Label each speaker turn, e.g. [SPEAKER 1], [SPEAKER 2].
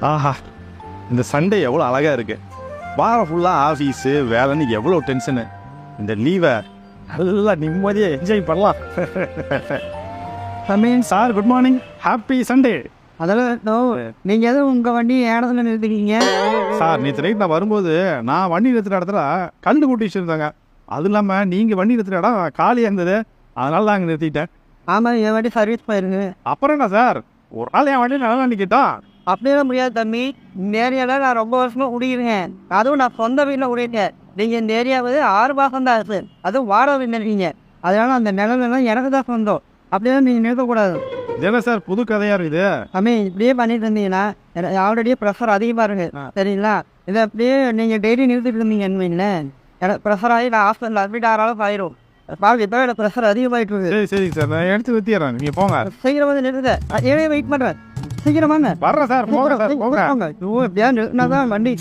[SPEAKER 1] ஆஹா, இந்த சண்டே எவ்வளோ அழகா இருக்கு. வாரம் ஃபுல்லாக ஆஃபீஸு வேலைன்னு எவ்வளோ டென்ஷனு. இந்த லீவை நல்லா நிம்மதியாக என்ஜாய் பண்ணலாம். Sir good morning, happy Sunday.
[SPEAKER 2] அதெல்லாம் நீங்கள் எதுவும் உங்கள் வண்டி இடத்துல நிறுத்திக்கிங்க
[SPEAKER 1] சார் நேற்று நைட் நான் வரும்போது நான் வண்டி நிறுத்துகிற இடத்துல கல் கூட்டி வச்சுருந்தாங்க. அதுவும் இல்லாமல் நீங்கள் வண்டி நிறுத்துகிற இடம் காலியாக இருந்தது, அதனால தான் அங்கே நிறுத்திட்டேன்.
[SPEAKER 2] ஆமாம், என் வண்டி சர்வீஸ் போயிருக்கு.
[SPEAKER 1] அப்புறம் என்ன சார், ஒரு நாள் என் வண்டி நல்லா நிற்கிட்டோம்.
[SPEAKER 2] அப்படியெல்லாம் முடியாது தம்பி. இந்த ஏரியாவில் நான் ரொம்ப வருஷமாக குடிக்கிறேன். அதுவும் நான் சொந்த வீட்டில் குடியிருக்கேன். நீங்கள் இந்த ஏரியாவது 6 மாதம் தான் இருக்குது, அதுவும் வாடகை வீட்டில் இருக்கீங்க. அதனால அந்த நிலமெல்லாம் எனக்கு தான் சொந்தம். அப்படியே நீங்கள் நிறுத்தக்கூடாது.
[SPEAKER 1] என்ன சார் புது கதையாக இருக்குது?
[SPEAKER 2] தம்பி இப்படியே பண்ணிட்டு இருந்தீங்கன்னா எனக்கு ஆல்ரெடியே ப்ரெஷர் அதிகமாக இருக்குது சரிங்களா. இதை அப்படியே நீங்கள் டெய்லி நிறுத்திட்டு இருந்தீங்கன்னு வைங்களேன், எனக்கு ப்ரெஷர் ஆகி நான் ஹாஸ்பிட்டலில் அட்மிட் ஆகிறாலும் ஆயிரும். பாருங்க இப்போ எனக்கு ப்ரெஷர் அதிகமாகிட்டு இருக்குது.
[SPEAKER 1] சரி சரிங்க சார், நான் எடுத்து ஊற்றிடுறேன், நீங்கள் போங்க.
[SPEAKER 2] சீக்கிரம் வந்து நிறுத்த, ஏனே வெயிட் பண்ணுறேன். சீக்கிரம் வாங்க.
[SPEAKER 1] வர்றேன் சார், போகிறேன் சார், போகிறேன்.
[SPEAKER 2] எப்படியா நிறுத்தினா தான் வண்டி